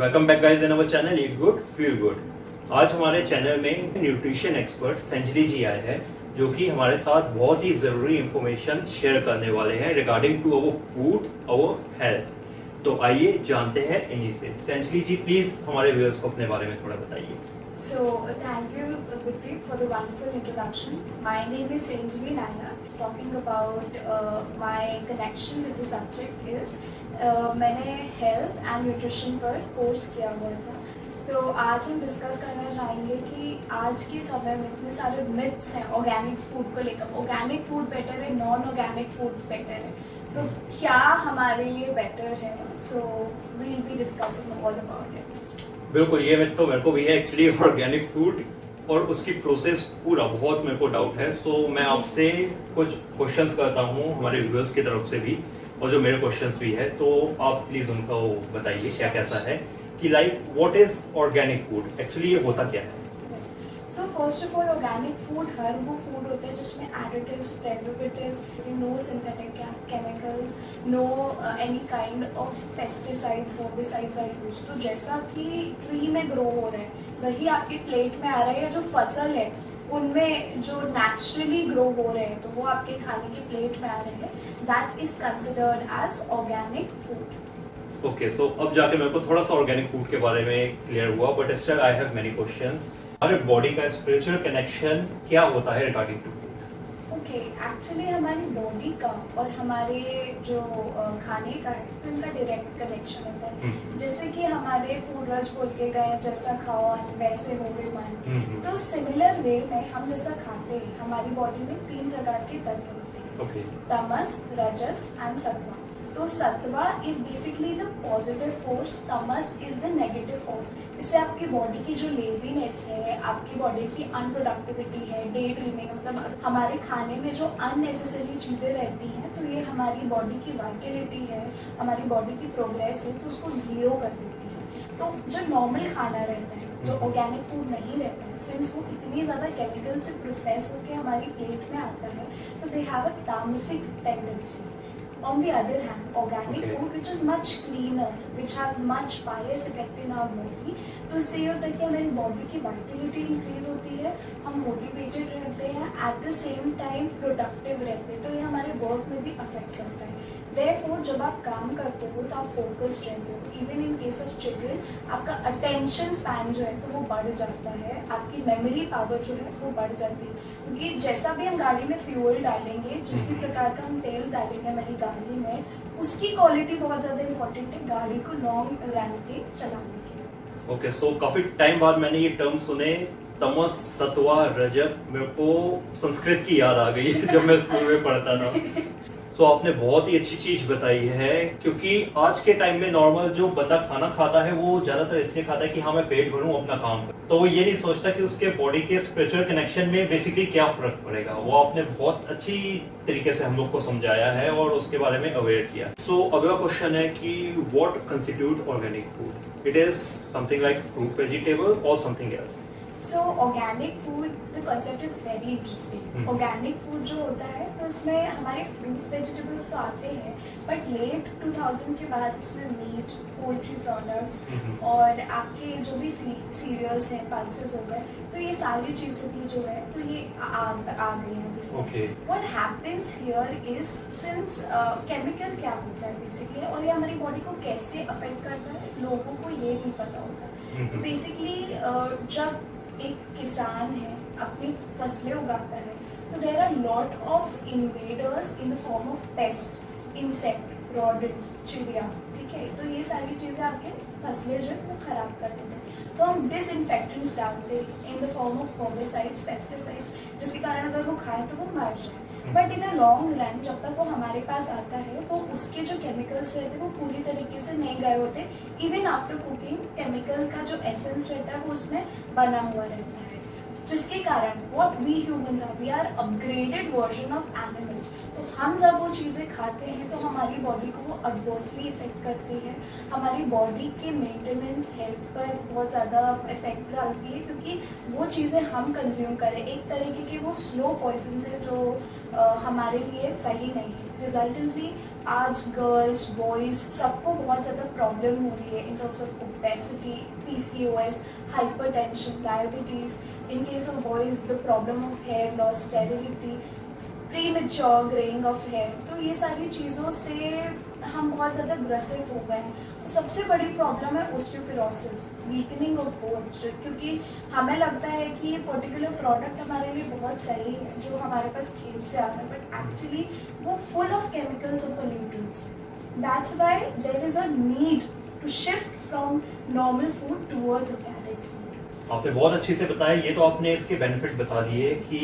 Welcome back guys in our channel eat good feel good. आज हमारे channel में nutrition expert Sanjali जी आए हैं जो कि हमारे साथ बहुत ही जरूरी इंफॉर्मेशन शेयर करने वाले हैं regarding to our food our health. तो आइए जानते हैं इन्हीं से। संजली जी प्लीज हमारे व्यूअर्स को अपने बारे में थोड़ा बताइए। So thank you, Gurpreet, for the wonderful introduction. My name is Sanjali Nair. Talking about my connection with the subject is मैंने health and nutrition पर कोर्स किया हुआ था। तो आज हम डिस्कस करना चाहेंगे कि आज के समय में इतने सारे मिथ्स हैं ऑर्गेनिक फूड को लेकर। ऑर्गेनिक फूड बेटर है, नॉन ऑर्गेनिक फूड बेटर है, तो क्या हमारे लिए बेटर है? So we will be discussing all about it. बिल्कुल, ये मिथ तो मेरे को भी है एक्चुअली। ऑर्गेनिक फूड और उसकी प्रोसेस पूरा बहुत मेरे को डाउट है। सो मैं आपसे कुछ क्वेश्चंस करता हूँ हमारे व्यूअर्स की तरफ से भी, और जो मेरे क्वेश्चंस भी है, तो आप प्लीज उनको बताइए क्या कैसा है कि like what is organic food, actually ये होता क्या है। So first of all organic food हर वो फूड होता है जिसमें additives, preservatives, no synthetic chemicals, no any kind of pesticides, herbicides are used. तो जैसा कि ट्री में ग्रो हो रहा है वही आपके प्लेट में आ रहा है, या जो फसल है उनमें जो नेचुरली ग्रो हो रहे हैं तो वो आपके खाने के प्लेट में आ रहे हैं, that is considered as organic food. Okay, so अब जाके मेरे को थोड़ा सा ऑर्गेनिक फूड के बारे में क्लियर हुआ, but still I have many questions. हमारे बॉडी का स्पिरिचुअल कनेक्शन क्या होता है regarding to food? Okay, actually हमारी बॉडी का और हमारे जो खाने का है तो इनका डायरेक्ट कनेक्शन होता है। जैसे कि हमारे पूर्वज बोल के गए जैसा खाओ वैसे हो गए मन। तो सिमिलर वे में हम जैसा खाते हैं हमारी बॉडी में 3 प्रकार के तत्व होते हैं। ओके। तमस, रजस एंड सत्वा। तो सत्वा is basically the positive force, तमस इज द नेगेटिव फोर्स। इससे आपकी बॉडी की जो लेजीनेस है, आपकी बॉडी की अनप्रोडक्टिविटी है, डे ड्रीमिंग, मतलब हमारे खाने में जो अननेसेसरी चीज़ें रहती हैं तो ये हमारी बॉडी की वाइटलिटी है, हमारी बॉडी की प्रोग्रेस है, तो उसको ज़ीरो कर देती है। तो जो नॉर्मल खाना रहता है, जो ऑर्गेनिक फूड नहीं रहता है, सिंस वो इतनी ज़्यादा केमिकल से प्रोसेस होकर हमारी प्लेट में आता है, तो दे हैव अ तामसिक tendency. On the other hand, organic food which is much cleaner, which has much pious effect in our body, तो इससे ये होता है कि हमारी बॉडी की वाइटलिटी इंक्रीज होती है, हम मोटिवेटेड रहते हैं, at the same time productive रहते हैं, तो ये हमारे वर्क में भी अफेक्ट करता है। Therefore, जब आप काम करते हो तो आप फोकस्ड रहते हो। Even in case of children आपका अटेंशन स्पैन जो है तो वो बढ़ जाता है, आपकी मेमोरी पावर जो है वो बढ़ जाती है, क्योंकि जैसा भी हम गाड़ी में फ्यूल डालेंगे, जिस भी प्रकार का हम तेल डालेंगे हमारी गाड़ी में, उसकी क्वालिटी बहुत ज़्यादा इंपॉर्टेंट है गाड़ी को लॉन्ग रन पे चलाने के। ओके, सो काफी टाइम बाद मैंने ये टर्म सुने, तमस, सत्वा, रजत। मेरे को संस्कृत की याद आ गई जब मैं स्कूल में पढ़ता था। सो आपने बहुत ही अच्छी चीज बताई है, क्योंकि आज के टाइम में नॉर्मल जो बंदा खाना खाता है वो ज्यादातर इसलिए खाता है कि हाँ मैं पेट भरूं, अपना काम करूं, तो वो ये नहीं सोचता कि उसके बॉडी के स्पिरिचुअल कनेक्शन में बेसिकली क्या फर्क पड़ेगा। वो आपने बहुत अच्छी तरीके से हम लोग को समझाया है और उसके बारे में अवेयर किया। सो अगला क्वेश्चन है कि what constitute organic food? It is something like fruit, vegetable और something else? So organic food, the concept is very interesting. Organic food जो होता है तो इसमें हमारे फ्रूट्स, वेजिटेबल्स तो आते हैं, बट लेट 2000 के बाद इसमें मीट, पोल्ट्री प्रोडक्ट्स और आपके जो भी सीरियल्स हैं, पल्सेस हो गए, तो ये सारी चीज़ें भी जो है तो ये आ गई हैं इसमें। What happens here is, since chemical क्या होता है बेसिकली, और ये हमारी बॉडी को कैसे अफेक्ट करता है लोगों को ये नहीं पता होता। तो बेसिकली जब एक किसान है अपनी फसलें उगाता है तो there are lot of invaders in the form of pest, insect, rodents, चिड़िया, ठीक है। तो ये सारी चीज़ें आके फसलें जो है वो खराब कर देते हैं, तो हम डिसइंफेक्टेंट्स डालते हैं इन the form of herbicides, pesticides, जिसके कारण अगर वो खाएं तो वो मर जाए। But in a long run जब तक वो हमारे पास आता है तो उसके जो केमिकल्स रहते हैं वो पूरी तरीके से नहीं गए होते। इवन आफ्टर कुकिंग केमिकल का जो एसेंस रहता है वो उसमें बना हुआ रहता है, जिसके कारण what we humans are, we are upgraded version of animals. तो हम जब वो चीज़ें खाते हैं तो हमारी बॉडी को वो एडवर्सली इफेक्ट करती है, हमारी बॉडी के मेंटेनेंस, हेल्थ पर बहुत ज़्यादा इफेक्ट डालती है, क्योंकि वो चीज़ें हम कंज्यूम करें एक तरीके के वो स्लो पॉइजन है जो हमारे लिए सही नहीं है। रिजल्टेंटली आज गर्ल्स बॉयज़ सबको बहुत ज़्यादा प्रॉब्लम हो रही है in terms of obesity, PCOS, hypertension, diabetes. In case of boys the problem of hair loss, sterility, premature greying of hair. तो ये सारी चीज़ों से हम बहुत ज़्यादा ग्रसित हो गए हैं. सबसे बड़ी प्रॉब्लम है ओस्टियोपोरोसिस, वीकनिंग ऑफ बोन्स, क्योंकि हमें लगता है कि ये पर्टिकुलर प्रोडक्ट हमारे लिए बहुत सही है जो हमारे पास खेत से आता है, बट एक्चुअली वो फुल ऑफ केमिकल्स और pollutants. That's why there is a need to shift from normal food towards organic food. आपने बहुत अच्छे से बताया. ये तो आपने इसके बेनिफिट बता दिए कि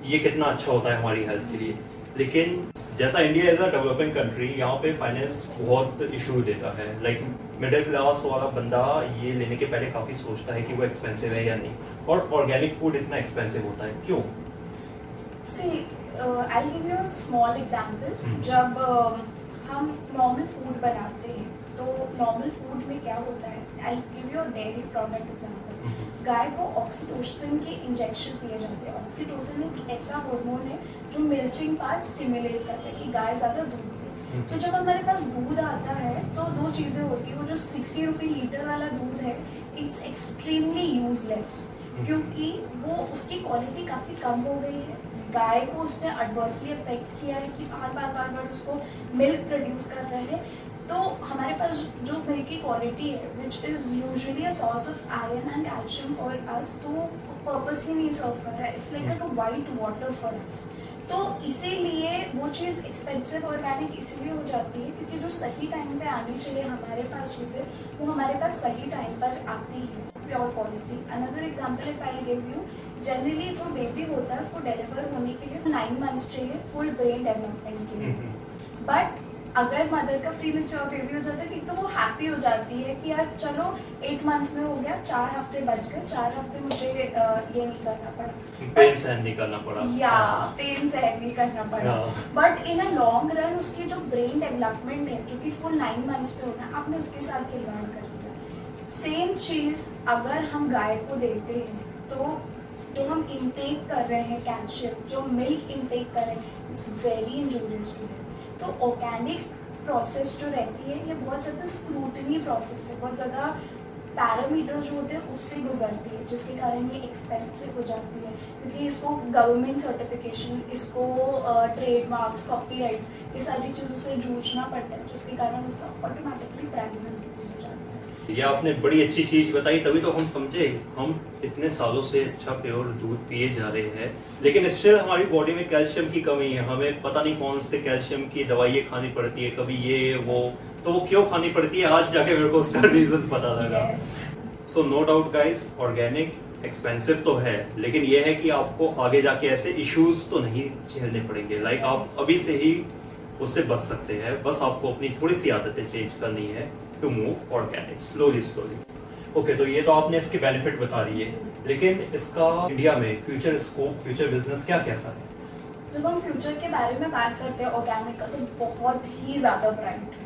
ये कितना अच्छा होता है हमारी हेल्थ के लिए, लेकिन जैसा India as a developing country, यहाँ पे फाइनेंस बहुत इशू देता है. लाइक मिडिल क्लास वाला बंदा ये लेने के पहले काफ़ी सोचता है कि वो एक्सपेंसिव है या नहीं, और ऑर्गेनिक फूड इतना एक्सपेंसिव होता है क्यों? See, I'll give you a small example. जब हम नॉर्मल फूड बनाते हैं तो नॉर्मल फूड में क्या होता है, I'll give you a dairy product example. गाय को ऑक्सीटोसिन के इंजेक्शन दिए जाते हैं. ऑक्सीटोसिन एक ऐसा हार्मोन है जो मिल्चिंग पार्ट स्टिमुलेट करता है कि गाय ज़्यादा दूध दे. तो जब हमारे पास दूध आता है तो दो चीज़ें होती है. वो जो 60 रुपये लीटर वाला दूध है, इट्स एक्सट्रीमली यूजलेस, क्योंकि वो उसकी क्वालिटी काफ़ी कम हो गई है. गाय को उसने एडवर्सली अफेक्ट किया है कि बार बार उसको मिल्क प्रोड्यूस कर रहे हैं. तो हमारे पास जो मिल्क की क्वालिटी है which is usually a source of iron and calcium for us, तो पर्पस ही नहीं सर्व कर रहा है. It's like a white water for us. तो इसीलिए वो चीज़ एक्सपेंसिव ऑर्गेनिक इसीलिए हो जाती है क्योंकि जो सही टाइम पे आनी चाहिए हमारे पास चीज़ें, वो हमारे पास सही टाइम पर आती है. Pure quality. Another example if I give you, generally जो बेबी होता है उसको डिलीवर होने के लिए 9 मंथ्स चाहिए फुल ब्रेन डेवलपमेंट के लिए. बट अगर मदर का प्रीमेच्योर बेबी हो जाता है तो वो हैप्पी हो जाती है कि यार चलो 8 मंथ्स में हो गया, 4 हफ्ते बच गए, 4 हफ्ते मुझे ये नहीं करना पड़ा, पेन सहन नहीं करना पड़ा, या पेन सहन नहीं करना पड़ा. But in a long run उसकी जो ब्रेन डेवलपमेंट है जो कि फुल 9 मंथ्स पे होना है, आपने उसके साथ खिलवाड़ कर दिया. सेम चीज़ अगर हम गाय को देते हैं तो जो हम इंटेक कर रहे हैं कैल्शियम, जो मिल्क इंटेक कर रहे हैं, it's very injurious to health. तो ऑर्गेनिक प्रोसेस जो रहती है ये बहुत ज़्यादा स्क्रूटनी प्रोसेस है, बहुत ज़्यादा पैरामीटर जो होते हैं उससे गुजरती है, जिसके कारण ये एक्सपेंसिव हो जाती है. क्योंकि इसको गवर्नमेंट सर्टिफिकेशन, इसको ट्रेडमार्क्स, कॉपीराइट, ये सारी चीज़ों से जूझना पड़ता है, जिसके कारण उसका ऑटोमेटिकली प्राइस इंक्रीज हो जाता है. ये आपने बड़ी अच्छी चीज बताई, तभी तो हम समझे. हम इतने सालों से अच्छा प्योर दूध पिए जा रहे हैं, लेकिन स्टिल हमारी बॉडी में कैल्शियम की कमी है. हमें पता नहीं कौन से कैल्शियम की दवाइयाँ खानी पड़ती है, कभी ये वो. तो वो क्यों खानी पड़ती है, आज जाके मेरे को उसका रीजन पता लगा. So no doubt guys, organic expensive तो है, लेकिन ये है कि आपको आगे जाके ऐसे इश्यूज तो नहीं झेलने पड़ेंगे. लाइक आप अभी से ही उससे बच सकते हैं. बस आपको अपनी थोड़ी सी आदतें चेंज करनी है to move organic slowly. Okay, तो ये तो आपने इसके बेनिफिट बता दिए, लेकिन इसका इंडिया में फ्यूचर स्कोप, फ्यूचर बिजनेस क्या कैसा है? जब हम फ्यूचर के बारे में बात करते हैं ऑर्गेनिक का, तो बहुत ही ज़्यादा ब्राइट है.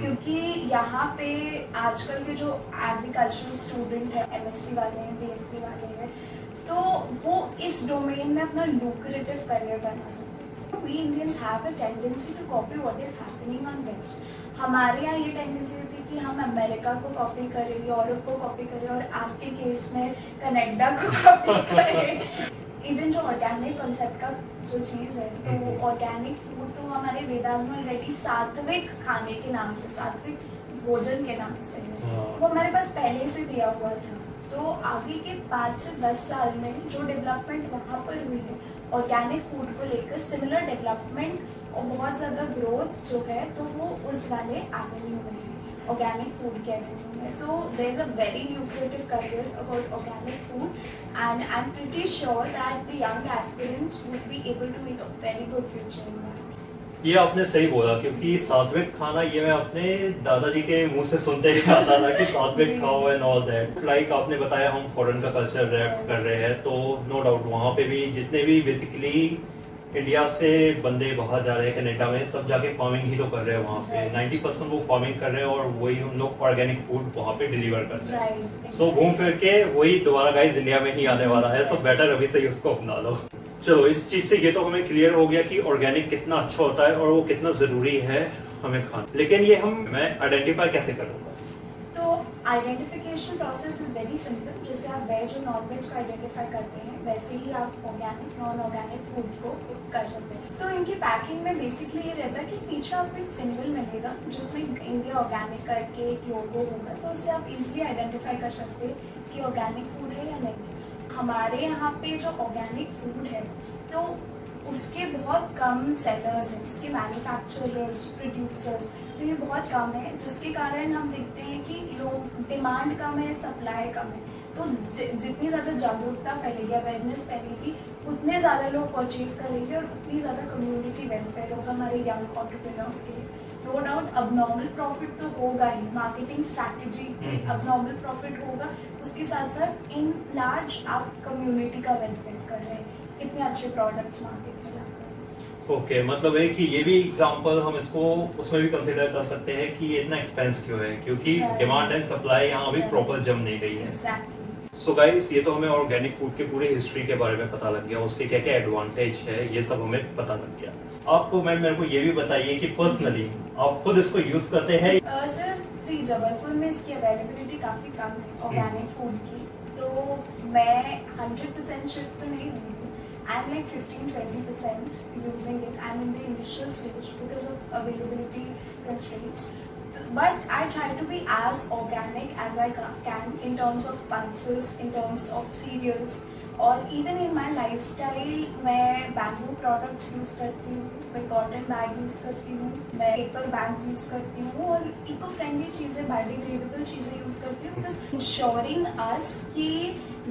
क्योंकि यहाँ पे आजकल के जो एग्रीकल्चरल स्टूडेंट है, MSc वाले हैं, BSc वाले हैं, तो वो इस डोमेन में अपना लुक्रेटिव करियर बना सकते हैं. We Indians have a tendency to copy what is happening on West. हमारे यहाँ ये टेंडेंसी होती है कि हम अमेरिका को कॉपी करें, यूरोप को कॉपी करें, और आपके केस में कनाडा को कॉपी करें. इवन जो ऑर्गेनिक कॉन्सेप्ट का जो चीज़ है, तो ऑर्गेनिक फूड तो हमारे वेदांत में ऑलरेडी सात्विक खाने के नाम से, सात्विक भोजन के नाम से है, वो हमारे पास पहले से दिया हुआ था. तो आगे के 5 से 10 साल में जो डेवलपमेंट वहाँ पर हुई है ऑर्गेनिक फूड को लेकर, सिमिलर डेवलपमेंट और बहुत ज़्यादा ग्रोथ जो है, तो वो उस वाले एवेन्यू में है, ऑर्गेनिक फूड के एवेन्यू में. तो there is a very lucrative career about organic food, and I am pretty sure that the young aspirants would be able to make a very good future in that. ये आपने सही बोला, क्योंकि सात्विक खाना ये मैं अपने दादाजी के मुंह से सुनते ही आता था कि सात्विक खाओ एंड ऑल दैट. लाइक आपने बताया हम फॉरेन का कल्चर रैप कर रहे हैं, तो नो डाउट वहाँ पे भी जितने भी बेसिकली इंडिया से बंदे बाहर जा रहे हैं कनाडा में, सब जाके फार्मिंग ही तो कर रहे हैं वहाँ पे. 90% वो फार्मिंग कर रहे हैं और वही उन लोग ऑर्गेनिक फूड वहाँ पे डिलीवर कर रहे हैं. सो घूम फिर के वही दोबारा गाइस इंडिया में ही आने वाला है. सो बेटर अभी से ही उसको अपना लो. चलो इस चीज से ये तो हमें क्लियर हो गया कि ऑर्गेनिक कितना अच्छा होता है और वो कितना जरूरी है हमें खाना, लेकिन ये मैं आइडेंटिफाई कैसे करूंगा? तो identification process is very simple. जैसे आप वेज और नॉन वेज को आइडेंटिफाई करते हैं, वैसे ही आप ऑर्गेनिक नॉन ऑर्गेनिक फूड को कर सकते हैं। तो इनकी पैकिंग में बेसिकली ये रहता है कि पीछे आपको एक सिंबल मिलेगा जिसमें इंडिया ऑर्गेनिक करके एक लोगो होगा, तो उससे आप इजीली आइडेंटिफाई कर सकते हैं कि ऑर्गेनिक फूड है या नहीं। हमारे यहाँ पे जो ऑर्गेनिक फूड है तो उसके बहुत कम सेलर्स हैं, उसके मैन्युफैक्चरर्स, प्रोड्यूसर्स, तो ये बहुत कम है, जिसके कारण हम देखते हैं कि लोग डिमांड कम है, सप्लाई कम है। तो जितनी ज़्यादा जागरूकता फैलेगी, अवेयरनेस फैलेगी, उतने ज़्यादा लोग परचेज करेंगे और उतनी ज़्यादा कम्युनिटी वेलफेयर होगा हमारे यंग एंटरप्रेन्योर्स के लिए। नो डाउट अबनॉर्मल प्रॉफिट तो होगा ही, मार्केटिंग स्ट्रैटेजी पे अबनॉर्मल प्रॉफिट होगा, उसके साथ साथ इन लार्ज आप कम्युनिटी का वेलफेयर कर रहे हैं, कितने अच्छे प्रोडक्ट्स मार्केट में ला रहे हैं। ओके, मतलब है कि ये भी एग्जांपल हम इसको उसमें भी कंसीडर कर सकते हैं कि ये इतना एक्सपेंस क्यों है, क्योंकि डिमांड एंड सप्लाई यहाँ अभी प्रॉपर जम नहीं गई है। Exactly. सो गाइस, ये तो हमें ऑर्गेनिक फूड के पूरे हिस्ट्री के बारे में पता लग गया, उसके क्या क्या एडवांटेज है ये सब हमें पता लग गया। आपको मैम मेरे को ये भी बताइए कि पर्सनली आप खुद इसको यूज करते हैं? सर सी जबलपुर में इसकी अवेलेबिलिटी काफ़ी कम है ऑर्गेनिक फूड की, तो मैं 100% शिफ्ट तो नहीं हुई हूँ। I'm like 15-20% using it. I'm in the initial stage because of availability constraints. But I try to be as organic as I can in terms of pulses, in terms of cereals, और even in my lifestyle मैं bamboo products use करती हूँ, मैं cotton bag use करती हूँ, मैं paper bags use करती हूँ और eco-friendly चीज़ें, biodegradable चीज़ें use करती हूँ, because ensuring us कि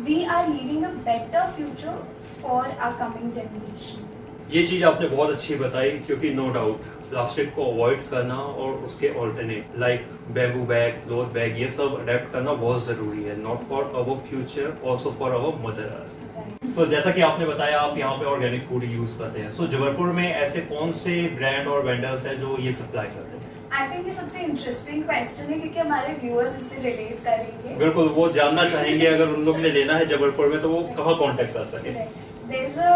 we are leaving a better future for our coming generation. ये चीज आपने बहुत अच्छी बताई, क्योंकि नो डाउट प्लास्टिक को अवॉइड करना और उसके alternate like bamboo bag, cloth bag, ये सब अडेप्ट करना बहुत जरूरी है, not for our future, also for our mother earth. So जैसा कि आपने बताया आप यहाँ पे ऑर्गेनिक फूड यूज करते हैं, सो जबलपुर में ऐसे कौन से ब्रांड और वेंडर्स हैं जो ये सप्लाई करते हैं? आई थिंक ये सबसे इंटरेस्टिंग क्वेश्चन है, क्योंकि हमारे व्यूअर्स इससे रिलेट करेंगे। बिल्कुल, वो जानना चाहेंगे अगर उन लोग ने लेना है जबलपुर में तो वो कहाँ कांटेक्ट कर सके? There's a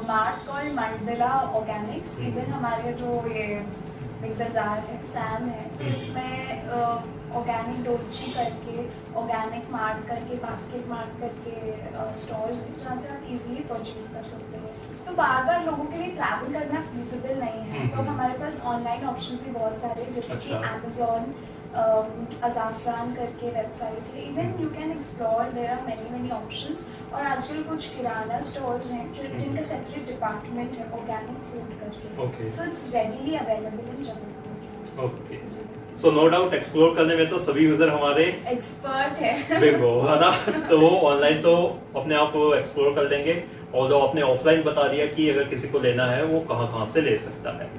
mart called Mandala Organics. Even हमारे जो ये बिग बाजार है, सैम है, तो इसमें ऑर्गेनिक डोची करके, ऑर्गेनिक मार्ट करके, बास्केट मार्ट करके स्टोर्स हैं जहाँ से आप इजीली परचेज कर सकते हैं। तो बार बार लोगों के लिए ट्रैवल करना फिजिबल नहीं है, तो हमारे पास ऑनलाइन ऑप्शन भी बहुत सारे हैं, जैसे कि Amazon, अजाफरान करके वेबसाइट है। Even you can explore, there are many options. और आजकल कुछ किराना स्टोर्स हैं जिनका सेपरेट डिपार्टमेंट है ऑर्गेनिक फूड करके, so it's readily available in Jabalpur. Okay, so no doubt explore करने में तो सभी यूजर हमारे एक्सपर्ट है, बिंगो है ना, तो वो ऑनलाइन तो अपने आप एक्सप्लोर कर लेंगे, और जो आपने ऑफलाइन बता दिया कि अगर किसी को लेना है वो कहाँ से ले सकता है।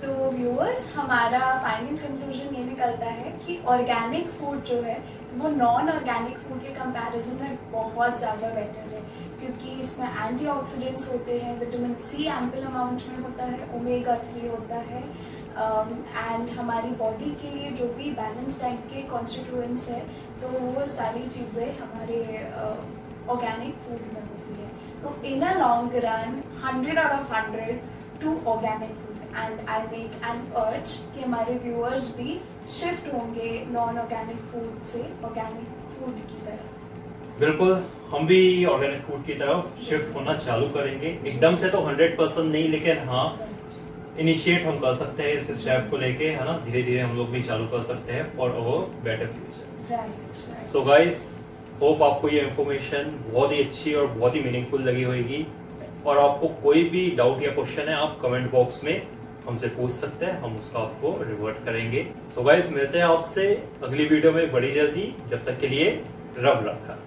तो व्यूअर्स, हमारा फाइनल कंक्लूजन ये निकलता है कि ऑर्गेनिक फूड जो है वो नॉन ऑर्गेनिक फूड के कंपैरिजन में बहुत ज़्यादा बेटर है, क्योंकि इसमें एंटीऑक्सीडेंट्स होते हैं, विटामिन सी एम्पल अमाउंट में होता है, ओमेगा 3 होता है, एंड हमारी बॉडी के लिए जो भी बैलेंस डाइट के कॉन्स्टिट्यूएंट्स है, तो वो सारी चीज़ें हमारे ऑर्गेनिक फूड में होती है। तो in a long run 100 out of 100 to organic food, and I make an urge कि हमारे व्यूअर्स भी शिफ्ट होंगे नॉन ऑर्गेनिक फूड से ऑर्गेनिक फूड की तरफ। बिल्कुल, हम भी ऑर्गेनिक फूड की तरफ शिफ्ट होना चालू करेंगे, एकदम से तो 100% नहीं, लेकिन हाँ इनिशिएट हम कर सकते हैं इस स्टेप को लेके, है ना, धीरे धीरे हम लोग भी चालू कर सकते हैं for our better future. So guys, hope आपको ये इन्फॉर्मेशन बहुत ही अच्छी और बहुत ही मीनिंगफुल लगी होगी, और आपको कोई भी डाउट या क्वेश्चन है आप कमेंट बॉक्स में हमसे पूछ सकते हैं, हम उसका आपको रिवर्ट करेंगे। सो गाइस, मिलते हैं आपसे अगली वीडियो में बड़ी जल्दी, जब तक के लिए रब रखा।